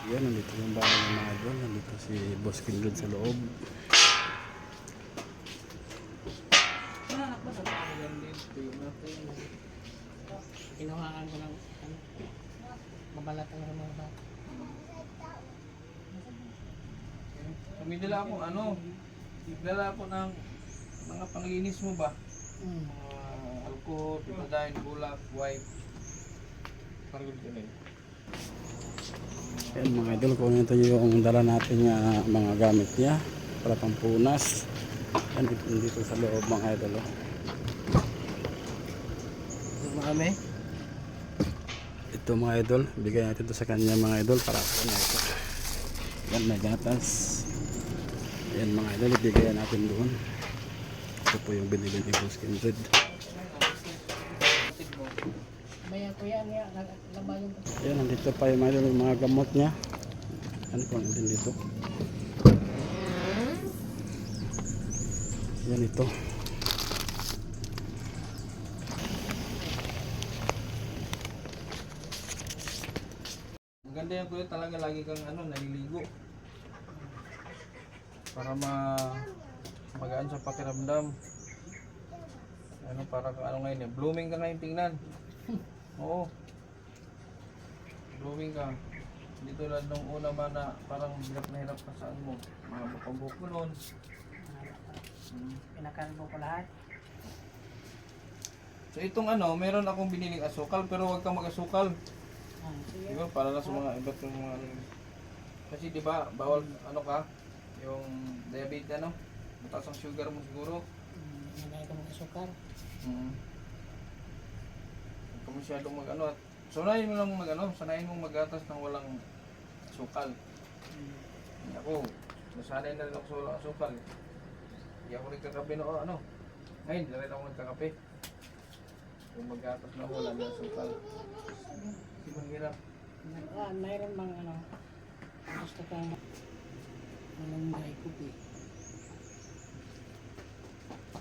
Yan, nandito yung bahay ng mga idol. Nandito si Boss King doon sa loob. Kinuhaan ko ng mabalat ang mga bata. May dala akong dala ako ng mga panglinis mo ba? Alcohol, betadine, bulak, wipe. Parang yun eh. Yan mga idol, kung ito yung dala natin nga mga gamit niya para pampunas. Yan, dito sa loob mga idol. Oh. Marami? Ito mga idol, bigay natin ito sa kanya mga idol para ako na ito. Yan, may gatas. Yan mga idol, ibigay natin doon. Ito po yung binili ni Boss Kindred. Maya ko yan, laban yung Yan, nandito pa yung mga idol, yung mga gamot niya. Ano po natin dito? Yan ito. Maganda yan kuya, talaga lagi kang naliligo. Para magaan sa pakiramdam. Para kang ngayon eh. Blooming ka ngayon tingnan. Oo. Blooming ka. Hindi tulad nung una ba na parang hirap na hirap ka saan mo. Mga buko mo nun. pinakalbo ko lahat. So itong meron akong biniling asukal pero huwag kang mag-asukal. Sige. Diba? Para na sa mga iba't yung mga kasi diba bawal ka yung diabetes mataas ang sugar mo siguro. Nanay ko mag-asukar. Huwag ka masyadong at sanayin mo lang sanayin mong magatas ng walang asukal. Ako, nasanay na rin ako sa walang asukal. Hindi ako nagkakape na ngayon, hindi rin ako nagkakape. Yung magatas na wala ng asukal. Hindi mahirap. Mayroon bang gusto kang malunggay kupi.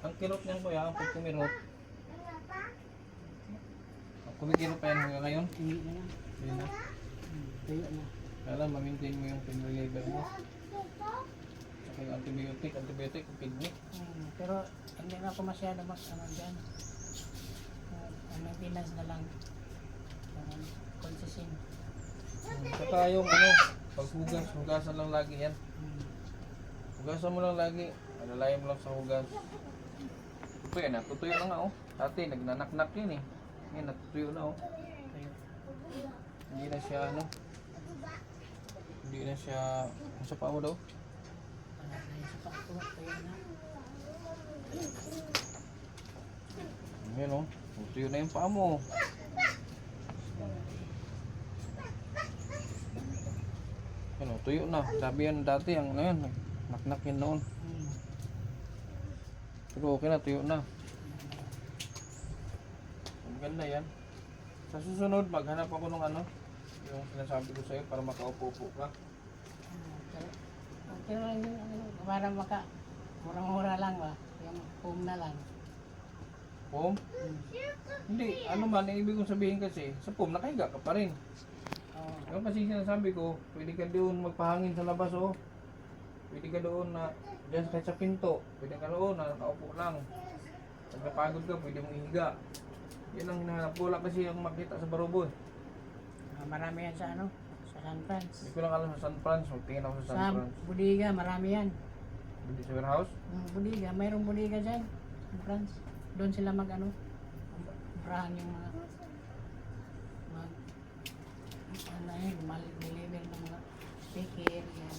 Ang kirot niyan kuya, ang pagkumirot. Kumikirot pa yan hanggang ngayon? Hindi na lang. Hindi na. Tuyo na. Kaya ma-maintain mo yung pain reliever mo. Saka yung antibiotic, kidney. Pero hindi na ako masyado dyan. Maintenance na lang. Consistent. Saka yung hugasan lang lagi yan. Hugasan mo lang lagi. Alalayan mo lang sa hugas. Ito yan, natutuyo na nga Dati, nagnanaknak yun eh. Ngayon, natutuyo na Tuyo. Hindi na siya Hindi na siya, ang sa paa mo daw? Sa pakto, tuyo na. Ayan tutuyo na yung paa mo. Tuyo na. Sabi yan dati, naknak yun noon. Pero okay na, tuyo na. Maganda yan. Sa susunod, maghanap ako ng yung sinasabi ko sa'yo para makaupo-upo ka. Pero para murang-mura lang ba? Yung home na lang. Pom? Hindi, ang ibig kong sabihin kasi, sa pom, nakahiga ka pa rin. Yung kasi sinasabi ko, pwede ka doon magpahangin sa labas Pwede ka doon na, dyan kahit sa pinto, pwede ka doon na nakaupo lang. Pag napagod ka, pwede mong ihiga. Yan ang hinahanap ko. Wala kasi ang makita sa Barobo Marami yan sa sa San Franz. Hindi ko lang alam sa San Franz, magtingin ako sa San Sa Franz. Budiga, marami yan. Hindi sa warehouse? Budiga, mayroong Budiga dyan. San Franz. Doon sila umprahan yung mga deliver ng mga speaker. Yan.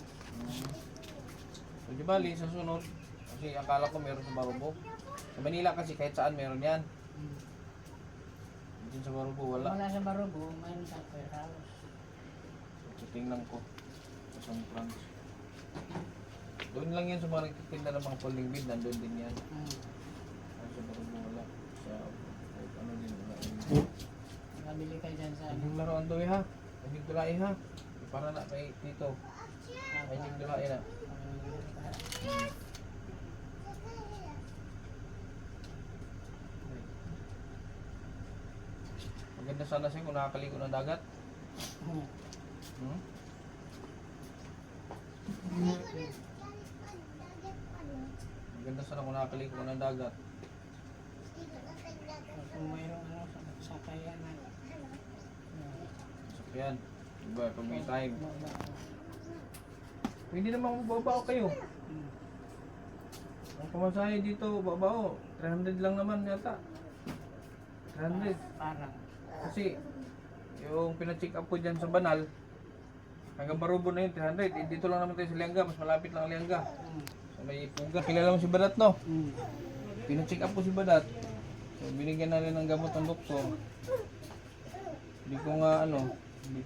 So di bali, sa sunod, kasi akala ko meron sa Barobo. Sa Manila kasi kahit saan meron yan. Diyan sa Barobo wala. Wala sa Barobo, mayroon sa warehouse. So tingnan ko sa San Franz. Doon lang yan sa mga nagtitinda ng mga folding bed, nandun din yan. Sa Barobo wala. Sa din wala. Nabili kayo dyan sa Yung laruan doon ha. Yung dulai ha. Para na kay dito. Ay yung dulai na. Maganda sana siya kung nakakaligo ng dagat. Maganda sana kung nakakaliko ko ng dagat. Kung mayroong ano, sa kayanan. Sakyan. Diba, pag may time. Hindi naman babao kayo. Ang pamasahe dito, babao. 300 lang naman yata. 300. Parang. Kasi, yung pina-check up ko dyan sa Banal, hanggang Barubo na yun, 300. Eh, dito lang naman tayo sa Lianga, mas malapit lang ang Lianga. So, may puga. Kilala mo si Badat, no? Pina-check up ko si Badat. So, binigyan na rin ng gamot ng doktor. Hindi ko nga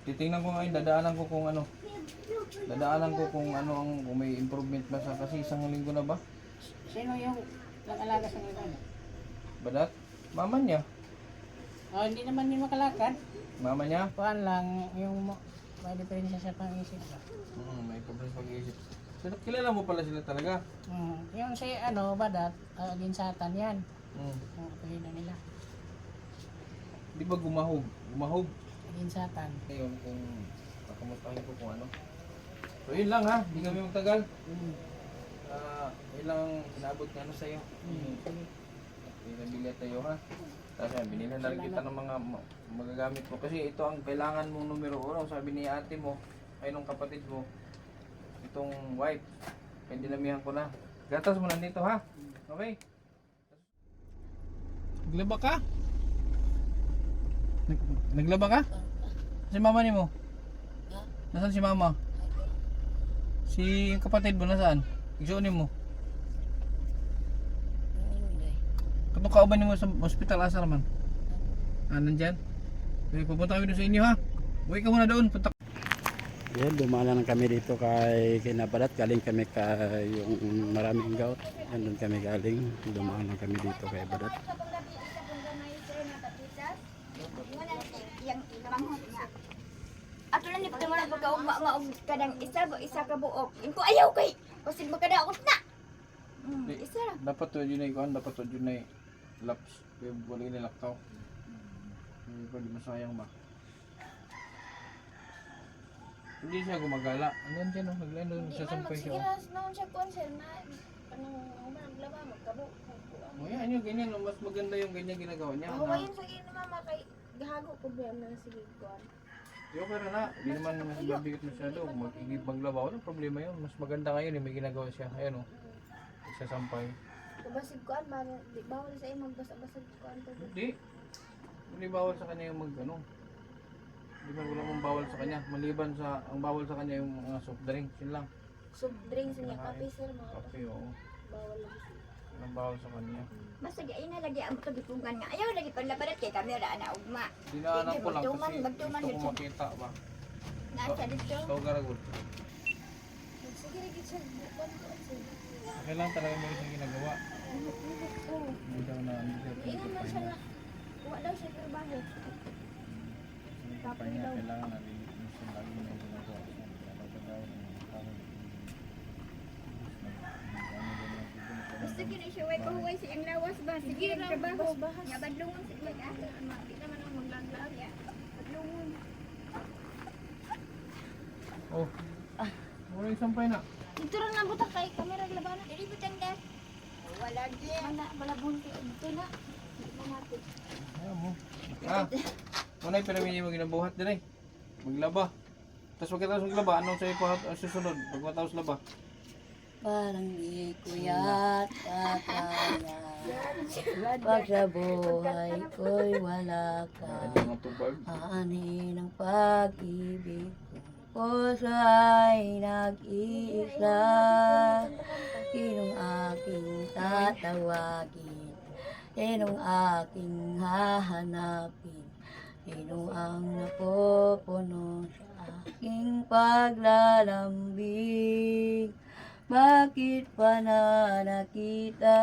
titingnan ko nga yun, dadaanan ko kung kung may improvement ba sa, kasi isang linggo na ba? Sino yung nag-alaga sa ngayon? Badat? Mama niya. Oh, hindi naman yung makalakad. Mama niya? Kuhan lang yung may diferensya sa pang-isip ba? May problema sa pag-iisip. So, kilala mo pala sila talaga? Yung si Badat, ginsatan yan. Hmm. Ang apelido nila. Di ba gumahog? Gumahog? Ginsatan. Ngayon kung kakamustahin ko kung ano. So yun lang ha, hindi kami magtagal. Yun lang ang inabot nga sa'yo. Pinabili tayo ha. Tapos yan, binilhan na rin kita ng mga magagamit mo. Kasi ito ang kailangan mong numero 1. Sabi ni ate mo, ay nung kapatid mo, itong wipe. Kaya dinamihan ko na. Gatas mo na dito ha. Okay? Naglaba ka? Naglaba ka? Si mama ni mo? Nasaan si mama? Si kapatid mo nasaan? Igsuunin mo. Katong kauban mo sa hospital asa naman? Nandyan? Okay, pupunta kami doon sa inyo ha. Uwi ka muna doon. Punta. Yan, dumaan na kami dito kay Nabadat. Galing kami kay yung maraming gout. Yan, doon kami galing. Dumaan na kami dito kay Badat. Yang manghot nga. Ato lang ni pagkamulan pagkaugma maog kadang isa ka buok. Inko ayaw kay kasi magkadaot na. Isa ra. Dapat to yun ay kuhan. Dapat to yun ay laps. Kaya wala inilaktaw. Hindi pa di masayang ba? Hindi siya gumagala. Ano yan dyan? Naglain doon. Sasampay siya. Sige na siya concern na kanang naglaba magkabo. O yan yung ganyan. Mas maganda yung ganyan ginagawa niya. Hawayin sa gina mama kay gahago problema na sige kuan. Yo, pero na, hindi naman mas mabigat masyado. Mag-igib maglaba, walang problema yun. Mas maganda ngayon, may ginagawa siya. Ayan o, isasampay. Kabasig kuan ba di bawal sa iyo magbasa-basa kuan to. Hindi. Hindi bawal sa kanya yung Hindi man wala mong bawal sa kanya. Maliban sa, ang bawal sa kanya yung mga soft drinks, yun lang. Soft drinks niya kape sir mga Kape, oo. bawal lagi. Walang bawal sa kanya. Basta ay na lagi ang kagipungan nga. Ayaw lagi panlabarat kay kami ra na ugma. Dinaanan ko lang kasi magtuman gusto ko dito. makita ba. Nasa dito. So, garagod. Sige lagi sir. Kuan ko sir. Kailangan talaga may isang ginagawa. Oo. Hindi daw na, hindi daw Ingon man siya na. Kuha daw siya trabaho. pahinga, kailangan natin minsan lagi na yung ginagawa. Talaga daw ng tao. Gusto gina siya way kahuway sa iyang lawas ba? Sige trabaho. Nga badlungon sa iyang ate. Di naman ang maglaglag. Badlungon. Oh. Wala yung sampay na. Dito lang ang butak kay kamera labanan. Dili butang das. Wala din. Wala bunti. Dito na. Dito natin. Ayaw mo. Muna yung pinamili mo ginabuhat din eh. Maglaba. Tapos pagkatapos maglaba, anong sa'yo pa susunod? Pag matapos laba. Parang di ko yata kaya pag sa buhay ko'y wala ka. Ano mga tubag? Aanin ang pag-ibig ko, puso ay nag-iisa. Sinong aking tatawagin? Sinong aking hahanapin? Sino ang napupuno sa aking paglalambing? Bakit pa na nakita?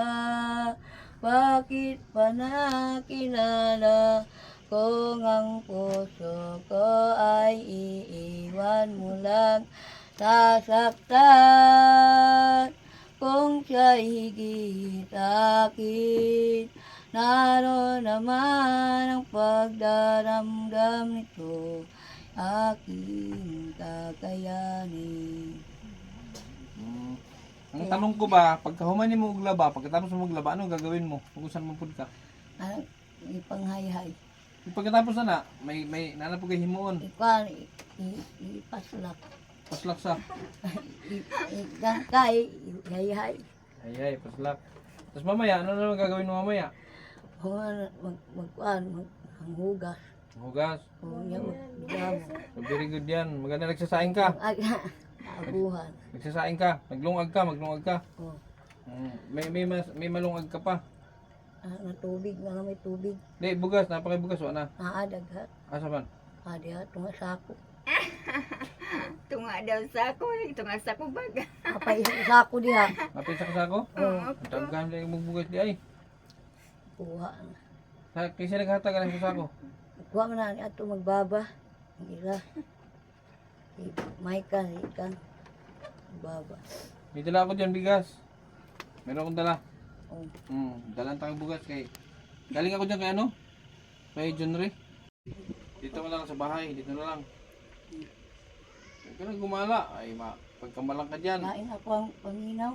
Bakit pa nakilala? Kung ang puso ko ay iiwan mo lang sasaktan. Kung siya'y higit akin, naroon naman ang pagdaramdam nito, aking kakayanin. Ang tanong ko ba, pagka humanin mo og laba, pagkatapos mo maglaba, ano gagawin mo? Kung saan mo pud ka? Ang ipanghay-hay. Pagkatapos na, may nanap ko kay himuon. Ikuan, ipaslak. Paslak sa. Igangkay, hay-hay. Ay, paslak. Tapos mamaya, ano naman gagawin mo mamaya? Magkuan, maghugas. Hugas. O niya, magbabo. Very good yan. Maganda nagsasaing ka. Abuhan. Nagsasaing ka. Maglungag ka. O, May malungag ka pa. na tubig, na may tubig. Di, bugas. Napakibugas. Wala na. Aadaghat. Asa man? Adiha, tunga sako. Tunga daw sa ako, tunga sa ako baga. Apay sako diha. Napin sa kasako? O, Ang taghan lang yung bugas di ay. kuha na. Kasi naghatag ka ng kasako. Kuha mo na ato magbaba. Ang isa. May ka, ikan. Baba. May dala ako dyan bigas. Meron akong dala. O, Dalan tayo bugas kay. Galing ako dyan kay ano? Kay John Ray. Dito ka lang sa bahay. Dito na lang. Huwag ka na gumala. Ay, pagkamalang ka dyan. kain ako ang paminaw.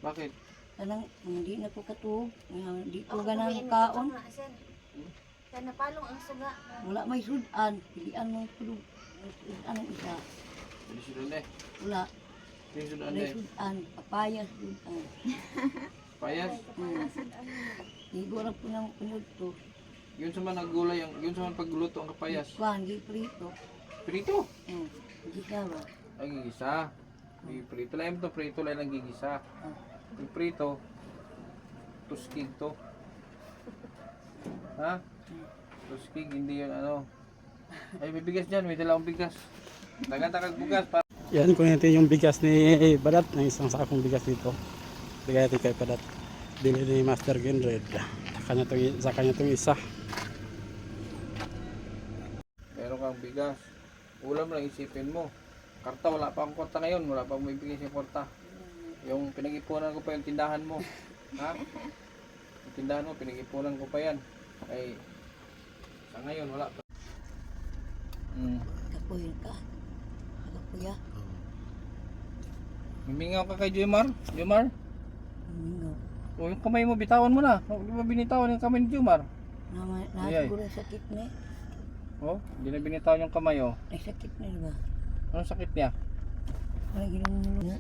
Bakit? Kanang hindi na ko katuog. Hindi ko ganang kaon. Sana palong ang suga. Wala may sudan. Pilian mo tulog. Sudan ang isa. Hindi sudan eh. Wala. Hindi sudan May eh. sudan. Papayas sudan. Payas. Higo lang po ng punod to. Yun sa man naggulay. Yun sa man pagluluto ang kapayas. Kuhan, di prito. Prito. Hindi ka ba? Ang gigisa. May prito lang ito. Prito lang ang gigisa. Yung prito. Tuskig to. Ha? Tuskig. Hindi yun ano. Ay may bigas dyan. May dala akong bigas. Dagan-takag bugas. Yan, kung natin yung bigas ni Badat, ng isang sakong bigas dito. Bigay natin kay Badat. Bili ni Master Ginred. Sa kanya itong isa. Meron kang bigas. Ulam lang isipin mo. Karta, wala pa akong kwarta ngayon. Wala pa akong may bigay sa kwarta. Yung pinag-ipunan ko pa yung tindahan mo. Ha? Yung tindahan mo, pinag-ipunan ko pa yan. Ay, sa ngayon, wala pa. Kapuyin ka. Kapuya. Humingaw ka kay Jomar. Jomar? Mingaw. O yung kamay mo, bitawan mo na. Di ba binitawan yung kamay ni Jomar? Nasiguro yung sakit niya. Oh, hindi na binitawan yung kamay oh. Ay sakit niya ba? Anong sakit niya? Wala ginumulo na.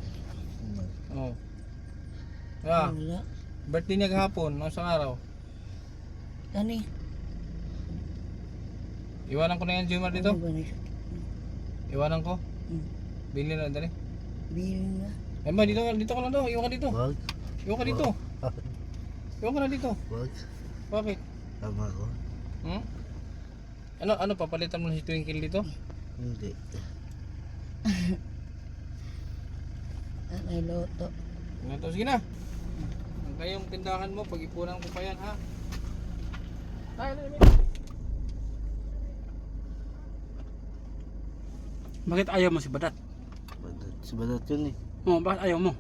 Oh. Ah, Wala. birthday niya kahapon, noong isang araw. Kani? Iwanan ko na yan Jomar dito. Ano ba na yung sakit niya? Iwanan ko. Hmm. Bili na dali. Bilin na. Eh ba, dito ka lang daw. Iwan ka dito. Wag, Iwan ka dito. Iwan ka na dito. wag. Bakit? Tama ko. Hmm? Ano papalitan mo na si Twinkle dito? Hindi. Ay loto. Ito, sige na. Ang kayong tindahan mo, pag-ipunan ko pa yan ha. Bakit ayaw mo si Badat? Badat, si Badat yun eh. Oh, bakit ayaw mo?